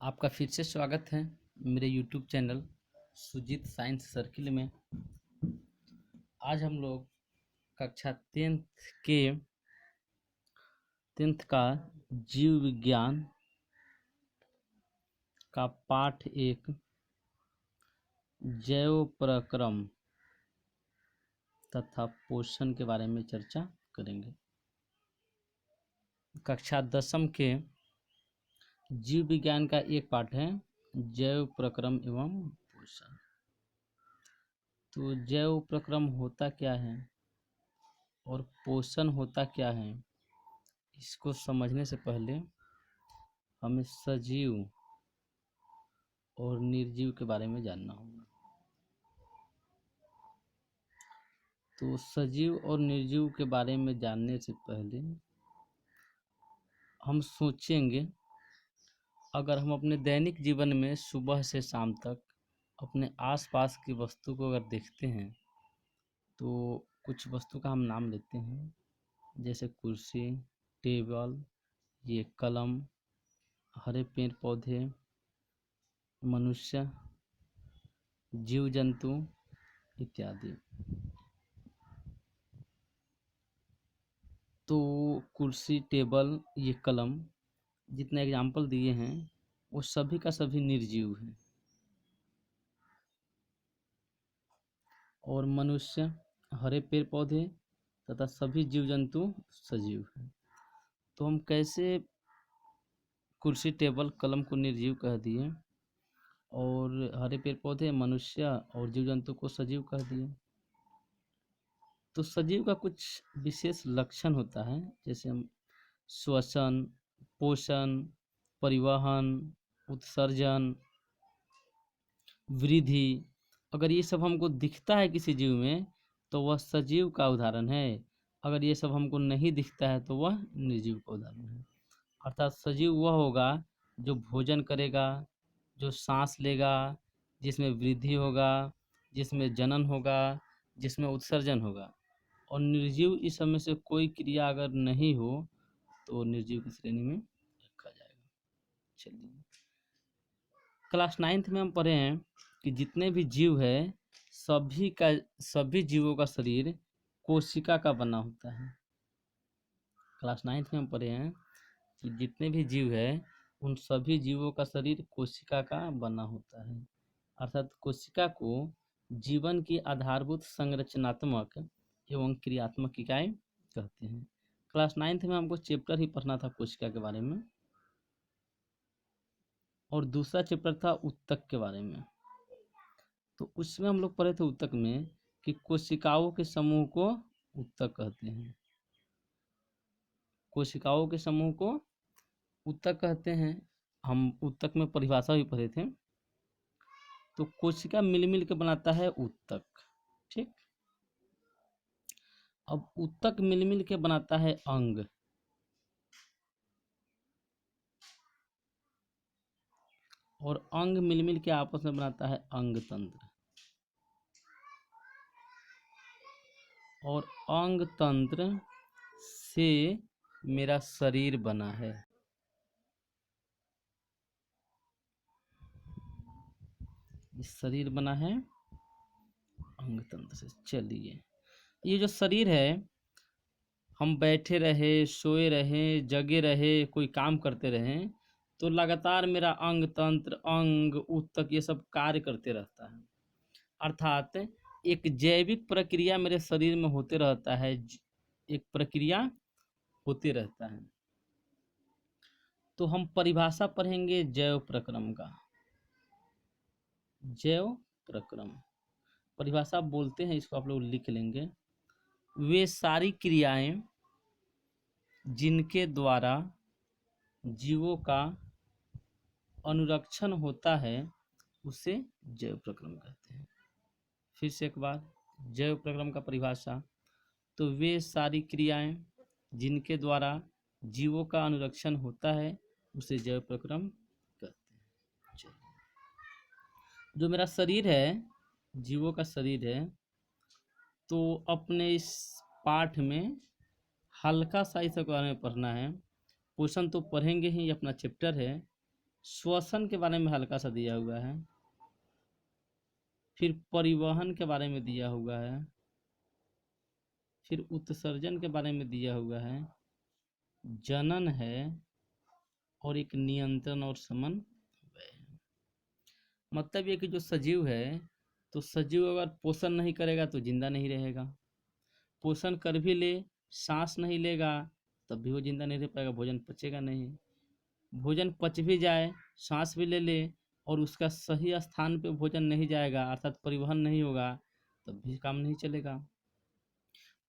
आपका फिर से स्वागत है मेरे YouTube channel Sujeet science circle में। आज हम लोग कक्षा 10th का जीव विज्ञान का पाठ 1 जैव प्रक्रम तथा पोषण के बारे में चर्चा करेंगे। कक्षा 10वीं के जीव विज्ञान का एक पाठ है जैव प्रक्रम एवं पोषण। तो जैव प्रक्रम होता क्या है और पोषण होता क्या है, इसको समझने से पहले हमें सजीव और निर्जीव के बारे में जानना होगा। तो सजीव और निर्जीव के बारे में जानने से पहले हम सोचेंगे, अगर हम अपने दैनिक जीवन में सुबह से शाम तक अपने आसपास की वस्तु को अगर देखते हैं तो कुछ वस्तु का हम नाम लेते हैं, जैसे कुर्सी, टेबल, ये कलम, हरे पेड़ पौधे, मनुष्य, जीव जंतु इत्यादि। तो कुर्सी, टेबल, ये कलम, जितने एग्जाम्पल दिए हैं वो सभी का सभी निर्जीव हैं, और मनुष्य, हरे पेड़ पौधे तथा सभी जीव जंतु सजीव हैं। तो हम कैसे कुर्सी, टेबल, कलम को निर्जीव कह दिए और हरे पेड़ पौधे, मनुष्य और जीव जंतु को सजीव कह दिए? तो सजीव का कुछ विशेष लक्षण होता है, जैसे हम श्वसन, पोषण, परिवहन, उत्सर्जन, वृद्धि। अगर ये सब हमको दिखता है किसी जीव में तो वह सजीव का उदाहरण है, अगर ये सब हमको नहीं दिखता है तो वह निर्जीव का उदाहरण है। अर्थात सजीव वह होगा जो भोजन करेगा, जो सांस लेगा, जिसमें वृद्धि होगा, जिसमें जनन होगा, जिसमें उत्सर्जन होगा। और निर्जीव इस सब में से कोई क्रिया अगर नहीं हो तो निर्जीव की श्रेणी में रखा जाएगा। चलिए, क्लास 9th में हम पढ़े हैं कि जितने भी जीव है सभी जीवों का शरीर कोशिका का बना होता है। क्लास 9th में हम पढ़े हैं कि जितने भी जीव है उन सभी जीवों का शरीर कोशिका का बना होता है। अर्थात कोशिका को जीवन की आधारभूत संरचनात्मक एवं क्रियात्मक इकाई कहते हैं। क्लास 9th में हमको चैप्टर ही पढ़ना था कोशिका के बारे में, और दूसरा चैप्टर था ऊतक के बारे में। तो उसमें हम लोग पढ़े थे ऊतक में कि कोशिकाओं के समूह को ऊतक कहते हैं। कोशिकाओं के समूह को ऊतक कहते हैं। हम ऊतक में परिभाषा भी पढ़े थे। तो कोशिका मिल मिल के बनाता है ऊतक, ठीक। अब ऊतक मिल मिल के बनाता है अंग, और अंग मिल मिल के आपस में बनाता है अंग तंत्र, और अंग तंत्र से मेरा शरीर बना है। शरीर बना है अंग तंत्र से। चलिए, ये जो शरीर है, हम बैठे रहे, सोए रहे, जगे रहे, कोई काम करते रहे तो लगातार मेरा अंग तंत्र, अंग, ऊतक ये सब कार्य करते रहता है। अर्थात एक जैविक प्रक्रिया मेरे शरीर में होते रहता है, एक प्रक्रिया होते रहता है। तो हम परिभाषा पढ़ेंगे जैव प्रक्रम का। जैव प्रक्रम परिभाषा बोलते हैं, इसको आप लोग लिख लेंगे। वे सारी क्रियाएं जिनके द्वारा जीवों का अनुरक्षण होता है उसे जैव प्रक्रम कहते हैं। फिर से एक बार, जैव प्रक्रम का परिभाषा, तो वे सारी क्रियाएं जिनके द्वारा जीवों का अनुरक्षण होता है उसे जैव प्रक्रम कहते हैं। जो मेरा शरीर है, जीवों का शरीर है, तो अपने इस पाठ में हल्का सा इस बारे में पढ़ना है। पोषण तो पढ़ेंगे ही, अपना चैप्टर है, श्वसन के बारे में हल्का सा दिया हुआ है, फिर परिवहन के बारे में दिया हुआ है, फिर उत्सर्जन के बारे में दिया हुआ है, जनन है, और एक नियंत्रण और समन्वय है। मतलब ये कि जो सजीव है, तो सजीव अगर पोषण नहीं करेगा तो जिंदा नहीं रहेगा, पोषण कर भी ले, सांस नहीं लेगा, तब भी वो जिंदा नहीं रह पाएगा, भोजन पचेगा नहीं। भोजन पच भी जाए, सांस भी ले ले, और उसका सही स्थान पे भोजन नहीं जाएगा, अर्थात परिवहन नहीं होगा, तब भी काम नहीं चलेगा।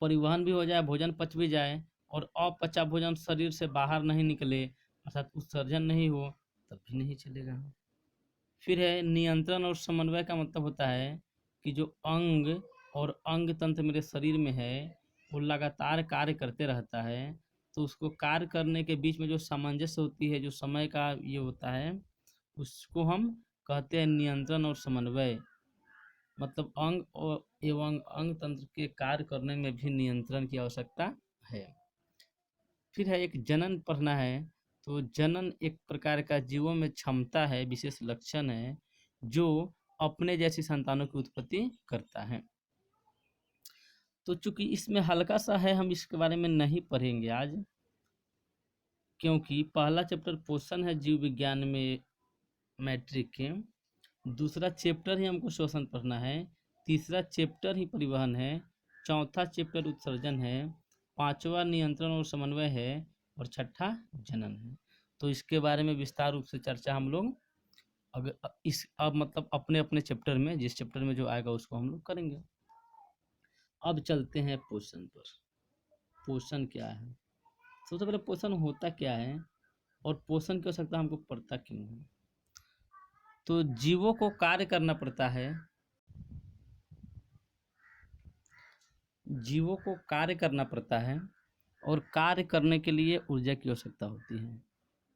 परिवहन भी हो जाए, भोजन पच भी जाए, और अपचा भोजन शरीर से बाहर नहीं निकले, अर्थात उत्सर्जन नहीं हो, तब भी नहीं चलेगा। फिर है नियंत्रण और समन्वय का मतलब होता है कि जो अंग और अंग तंत्र मेरे शरीर में है वो लगातार कार्य करते रहता है, तो उसको कार्य करने के बीच में जो सामंजस्य होती है, जो समय का ये होता है, उसको हम कहते हैं नियंत्रण और समन्वय। मतलब अंग और एवं अंग तंत्र के कार्य करने में भी नियंत्रण की आवश्यकता है। फिर है एक जनन पढ़ना है, तो जनन एक प्रकार का जीवों में क्षमता है, विशेष लक्षण है, जो अपने जैसी संतानों की उत्पत्ति करता है। तो चूंकि इसमें हल्का सा है, हम इसके बारे में नहीं पढ़ेंगे आज, क्योंकि पहला चैप्टर पोषण है जीव विज्ञान में मैट्रिक के, दूसरा चैप्टर ही हमको श्वसन पढ़ना है, तीसरा चैप्टर ही परिवहन है, चौथा चैप्टर उत्सर्जन है, पांचवा नियंत्रण और समन्वय है, और छठा जनन है। तो इसके बारे में विस्तार रूप से चर्चा हम लोग अगर इस अब मतलब अपने अपने चैप्टर में, जिस चैप्टर में जो आएगा उसको हम लोग करेंगे। अब चलते हैं पोषण पर। पोषण क्या है? सबसे पहले पोषण होता क्या है और पोषण की आवश्यकता हमको पड़ता क्यों है? तो जीवों को कार्य करना पड़ता है, जीवों को कार्य करना पड़ता है, और कार्य करने के लिए ऊर्जा की आवश्यकता होती है।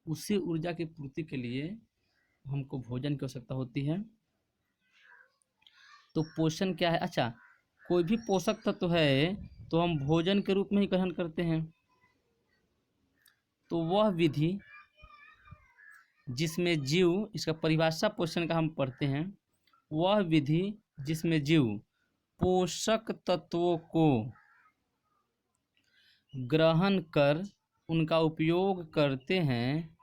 उसी ऊर्जा की पूर्ति के लिए हमको भोजन की आवश्यकता होती है। तो पोषण क्या है? अच्छा, कोई भी पोषक तत्व है तो हम भोजन के रूप में ही ग्रहण करते हैं। तो वह विधि जिसमें जीव, इसका परिभाषा पोषण का हम पढ़ते हैं, वह विधि जिसमें जीव पोषक तत्वों को ग्रहण कर उनका उपयोग करते हैं,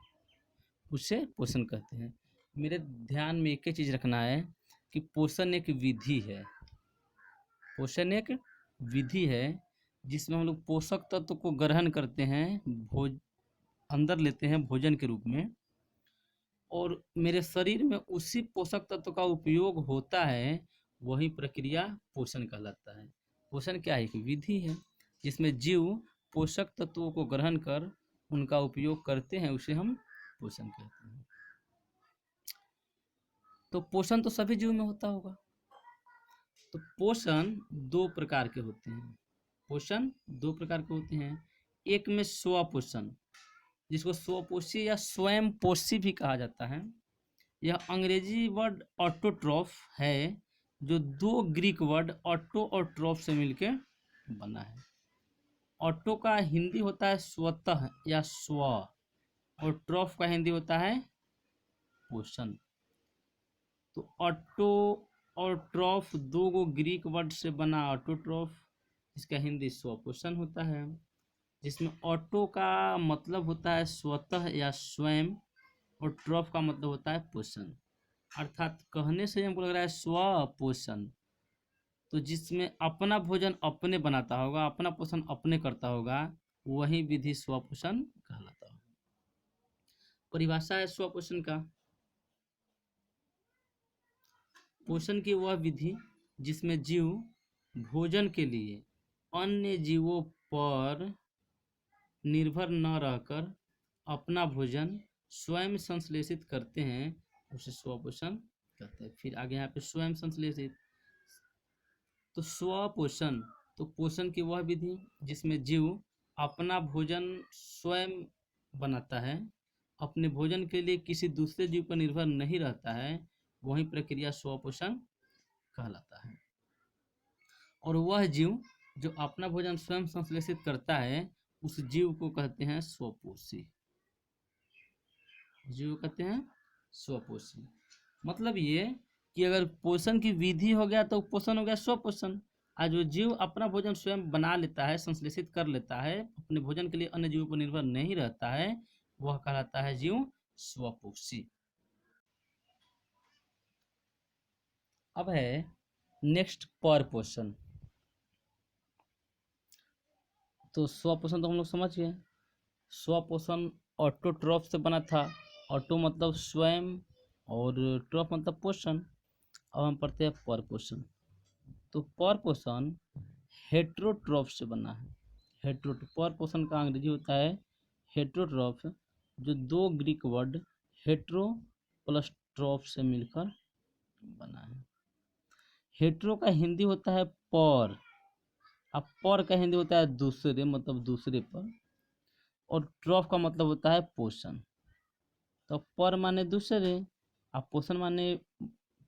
उसे पोषण कहते हैं। मेरे ध्यान में एक ही चीज रखना है कि पोषण एक विधि है, पोषण एक विधि है जिसमें हम लोग पोषक तत्व को ग्रहण करते हैं, अंदर लेते हैं भोजन के रूप में, और मेरे शरीर में उसी पोषक तत्व का उपयोग होता है, वही प्रक्रिया पोषण कहलाता है। पोषण क्या है? एक विधि है जिसमें जीव पोषक तत्वों को ग्रहण कर उनका उपयोग करते हैं, उसे हम पोषण कहते हैं। तो पोषण तो सभी जीव में होता होगा। तो पोषण दो प्रकार के होते हैं, पोषण दो प्रकार के होते हैं। एक में स्वपोषण, जिसको स्वपोषी या स्वयं पोषी भी कहा जाता है। यह अंग्रेजी वर्ड ऑटोट्रॉफ है, जो दो ग्रीक वर्ड ऑटो और ट्रॉफ से मिलकर बना है। ऑटो का हिंदी होता है स्वतः या स्व, और ट्रॉफ का हिंदी होता है पोषण। तो ऑटो और ट्रॉफ दो गो ग्रीक वर्ड से बना ऑटोट्रॉफ, इसका हिंदी स्वपोषण होता है, जिसमें ऑटो का मतलब होता है स्वतः या स्वयं, और ट्रॉफ का मतलब होता है पोषण। अर्थात कहने से हमको लग रहा है स्वपोषण, तो जिसमें अपना भोजन अपने बनाता होगा, अपना पोषण अपने करता होगा, वही विधि स्वपोषण कहलाता होगा। परिभाषा है स्वपोषण का, पोषण की वह विधि जिसमें जीव भोजन के लिए अन्य जीवों पर निर्भर न रहकर अपना भोजन स्वयं संश्लेषित करते हैं, उसे स्वपोषण कहते हैं। फिर आगे यहाँ पे स्वयं संश्लेषित, तो स्वपोषण, तो पोषण की वह विधि जिसमें जीव अपना भोजन स्वयं बनाता है, अपने भोजन के लिए किसी दूसरे जीव पर निर्भर नहीं रहता है, वही प्रक्रिया स्वपोषण कहलाता है। और वह जीव जो अपना भोजन स्वयं संश्लेषित करता है, उस जीव को कहते हैं स्वपोषी, जीव कहते हैं स्वपोषी। मतलब ये कि अगर पोषण की विधि हो गया तो पोषण हो गया स्वपोषण। आज जो जीव अपना भोजन स्वयं बना लेता है, संश्लेषित कर लेता है, अपने भोजन के लिए अन्य जीवों पर निर्भर नहीं रहता है, वह कहलाता है जीव स्वपोषी। अब है नेक्स्ट परपोषण। तो स्वपोषण तो हम लोग समझ गए। स्वपोषण ऑटोट्रॉफ से बना था। ऑटो मतलब स्वयं और ट्रॉफ मतलब पोषण। अब हम पढ़ते हैं परपोषण। तो परपोषण हेट्रोट्रॉफ से बना है। परपोषण का अंग्रेजी होता है हेट्रोट्रॉफ, जो दो ग्रीक वर्ड हेट्रो प्लस ट्रॉफ से मिलकर बना है। हेट्रो का हिंदी होता है पर, अब पर का हिंदी होता है दूसरे, मतलब दूसरे पर, और ट्रॉफ का मतलब होता है पोषण। तो पर माने दूसरे और पोषण माने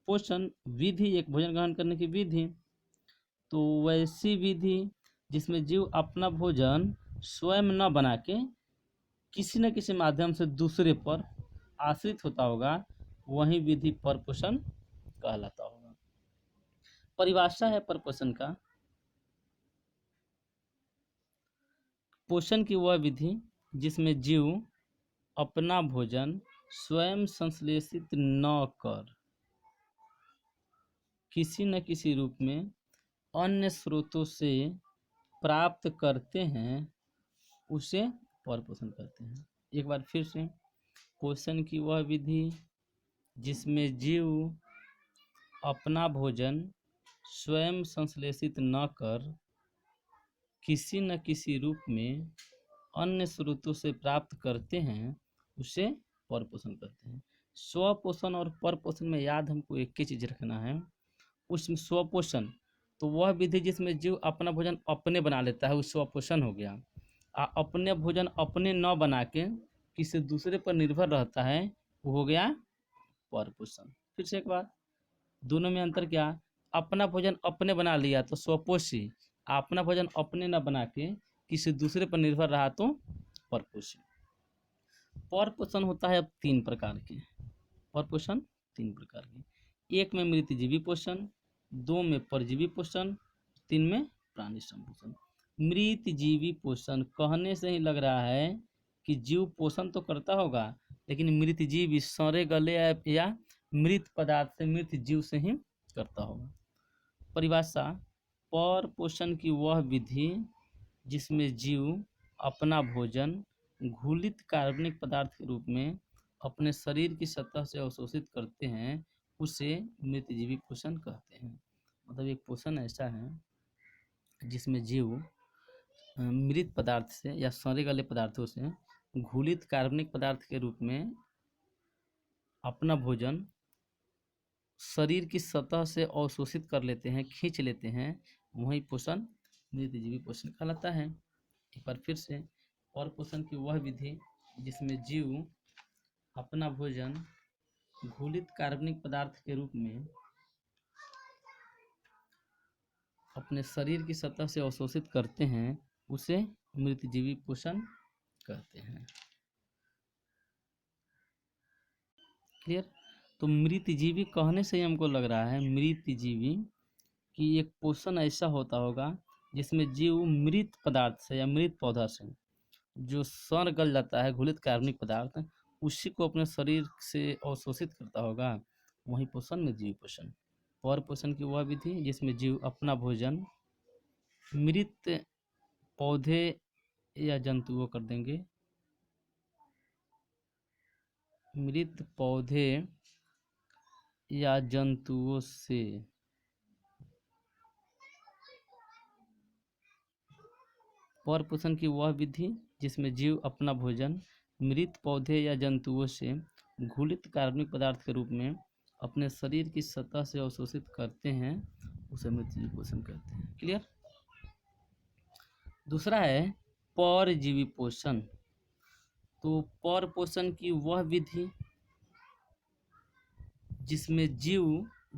पोषण, विधि, एक भोजन ग्रहण करने की विधि। तो वैसी विधि जिसमें जीव अपना भोजन स्वयं न बना के किसी न किसी माध्यम से दूसरे पर आश्रित होता होगा, वही विधि परपोषण कहलाता होगा। परिभाषा है परपोषण का। पोषण की वह विधि जिसमें जीव अपना भोजन स्वयं संश्लेषित न कर किसी न किसी रूप में अन्य स्रोतों से प्राप्त करते हैं, उसे परपोषण कहते हैं। एक बार फिर से, पोषण की वह विधि जिसमें जीव अपना भोजन स्वयं संश्लेषित न कर किसी न किसी रूप में अन्य स्रोतों से प्राप्त करते हैं, उसे परपोषण कहते हैं। स्वपोषण और परपोषण में याद हमको एक ही चीज रखना है। उसमें स्वपोषण तो वह विधि जिसमें जीव अपना भोजन अपने बना लेता है, वो स्वपोषण हो गया। अपने भोजन अपने न बना के किसी दूसरे पर निर्भर रहता है, वो हो गया परपोषण। फिर से एक बार, दोनों में अंतर क्या? अपना भोजन अपने बना लिया तो स्वपोषी, अपना भोजन अपने न बना के किसी दूसरे पर निर्भर रहा तो परपोषी। परपोषण होता है अब तीन प्रकार के। परपोषण तीन प्रकार के, एक में मृतजीवी पोषण, दो में परजीवी पोषण, तीन में प्राणी संपोषण। मृतजीवी पोषण कहने से ही लग रहा है कि जीव पोषण तो करता होगा, लेकिन मृतजीवी सड़े गले या मृत पदार्थ से, मृत जीव से ही करता होगा। परिभाषा, पर पोषण की वह विधि जिसमें जीव अपना भोजन घुलित कार्बनिक पदार्थ के रूप में अपने शरीर की सतह से अवशोषित करते हैं, उसे मृतजीवी पोषण कहते हैं। मतलब एक पोषण ऐसा है जिसमें जीव मृत पदार्थ से या सड़े गले पदार्थों से घुलित कार्बनिक पदार्थ के रूप में अपना भोजन शरीर की सतह से अवशोषित कर लेते हैं, खींच लेते हैं, वही पोषण मृतजीवी पोषण कहलाता है। एक बार फिर से, और पोषण की वह विधि जिसमें जीव अपना भोजन घुलित कार्बनिक पदार्थ के रूप में अपने शरीर की सतह से अवशोषित करते हैं, उसे मृतजीवी पोषण कहते हैं। क्लियर? तो मृतजीवी कहने से ही हमको लग रहा है मृतजीवी कि एक पोषण ऐसा होता होगा जिसमें जीव मृत पदार्थ से या मृत पौधा से जो सड़ गल जाता है, घुलित कार्बनिक पदार्थ, उसी को अपने शरीर से अवशोषित करता होगा, वही पोषण में जीव पोषण। पर पोषण की वह विधि जिसमें जीव अपना भोजन मृत पौधे या जंतुओं कर देंगे, मृत पौधे या जंतुओं से पर पोषण की वह विधि जिसमें जीव अपना भोजन मृत पौधे या जंतुओं से घुलित कार्बनिक पदार्थ के रूप में अपने शरीर की सतह से अवशोषित करते हैं, उसे मृतजीवी पोषण कहते हैं। क्लियर? दूसरा है परजीवी पोषण। तो पर पोषण की वह विधि जिसमें जीव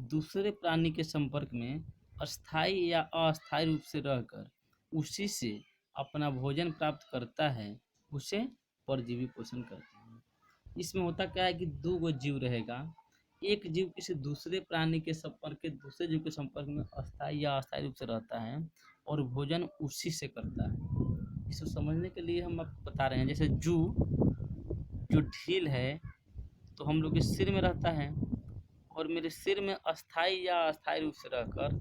दूसरे प्राणी के संपर्क में अस्थायी या अस्थायी रूप से रहकर उसी से अपना भोजन प्राप्त करता है, उसे परजीवी पोषण कहते हैं। इसमें होता क्या है कि दो गो जीव रहेगा, एक जीव किसी दूसरे प्राणी के संपर्क के दूसरे जीव के संपर्क में अस्थायी या अस्थायी रूप से रहता है और भोजन उसी से करता है। इसको समझने के लिए हम आपको बता रहे हैं, जैसे जू जो ढील है तो हम लोग के सिर में रहता है और मेरे सिर में अस्थायी या अस्थायी रूप से रहकर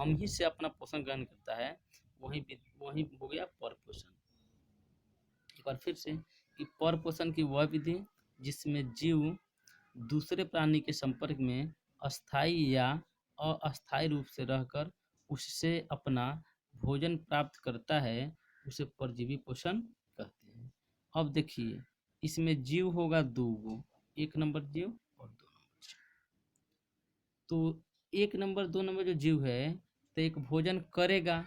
हम ही से अपना पोषण ग्रहण करता है, वही हो गया पर पोषण। एक बार फिर से कि पर पोषण की वह विधि जिसमें जीव दूसरे प्राणी के संपर्क में अस्थायी या अस्थायी रूप से रहकर उससे अपना भोजन प्राप्त करता है, उसे परजीवी पोषण कहते हैं। अब देखिए इसमें जीव होगा दो गो, एक नंबर जीव और दो नंबर जीव। तो एक नंबर दो नंबर जो जीव है तो एक भोजन करेगा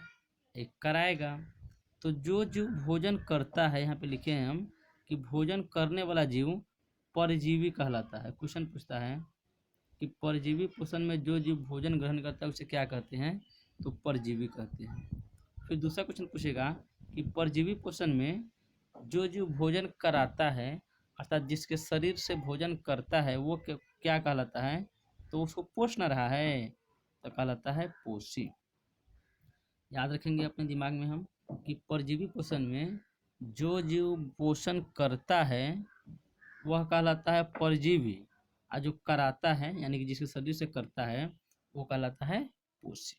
एक कराएगा। तो जो जीव भोजन करता है, यहाँ पे लिखे हैं हम कि भोजन करने वाला जीव परजीवी कहलाता है। क्वेश्चन पूछता है कि परजीवी पोषण में जो जीव भोजन ग्रहण करता है उसे क्या कहते हैं, तो परजीवी कहते हैं। फिर दूसरा क्वेश्चन पूछेगा कि परजीवी पोषण में जो जीव भोजन कराता है अर्थात जिसके शरीर से भोजन करता है वो क्या कहलाता है, तो उसको पोष न रहा है तो कहलाता है पोषी। याद रखेंगे अपने दिमाग में हम कि परजीवी पोषण में जो जीव पोषण करता है वह कहलाता है परजीवी, और जो कराता है यानी कि जिसके शरीर से करता है वो कहलाता है पोषी।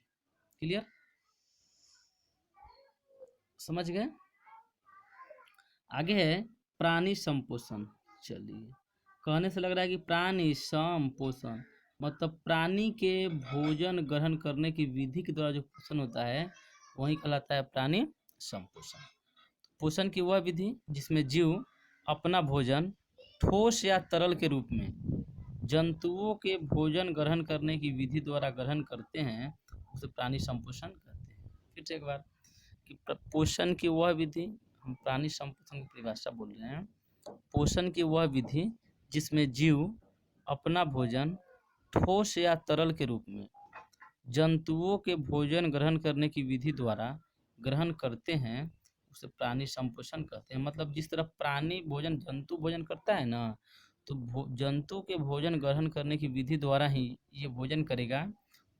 क्लियर, समझ गए। आगे है प्राणी संपोषण। चलिए, कहने से लग रहा है कि प्राणी संपोषण मतलब प्राणी के भोजन ग्रहण करने की विधि के द्वारा जो पोषण होता है वही कहलाता है प्राणी संपोषण। पोषण की वह विधि जिसमें जीव अपना भोजन ठोस या तरल के रूप में जंतुओं के भोजन ग्रहण करने की विधि द्वारा ग्रहण करते हैं उसे प्राणी संपोषण कहते हैं। फिर से एक बार कि पोषण की वह विधि, हम प्राणी संपोषण की परिभाषा बोल रहे हैं, पोषण की वह विधि जिसमें जीव अपना भोजन ठोस या तरल के रूप में जंतुओं के भोजन ग्रहण करने की विधि द्वारा ग्रहण करते हैं उसे प्राणी संपोषण कहते हैं। मतलब जिस तरह प्राणी भोजन जंतु भोजन करता है ना, तो जंतु के भोजन ग्रहण करने की विधि द्वारा ही ये भोजन करेगा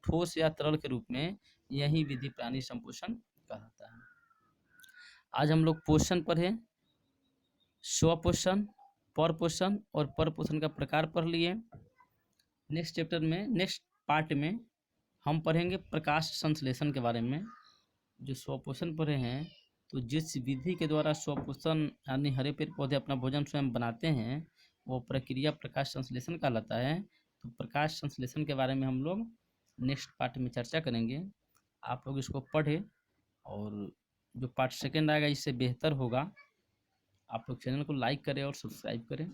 ठोस या तरल के रूप में, यही विधि प्राणी संपोषण कहलाता है। आज हम लोग पोषण पढ़े, स्वपोषण, परपोषण और परपोषण का प्रकार पढ़ लिए। नेक्स्ट चैप्टर में नेक्स्ट पार्ट में हम पढ़ेंगे प्रकाश संश्लेषण के बारे में। जो स्वपोषण पढ़े हैं तो जिस विधि के द्वारा स्वपोषण यानी हरे पेड़ पौधे अपना भोजन स्वयं बनाते हैं वो प्रक्रिया प्रकाश संश्लेषण कहलाता है। तो प्रकाश संश्लेषण के बारे में हम लोग नेक्स्ट पार्ट में चर्चा करेंगे। आप लोग इसको पढ़े और जो पार्ट सेकेंड आएगा इससे बेहतर होगा। आप लोग चैनल को लाइक करें और सब्सक्राइब करें।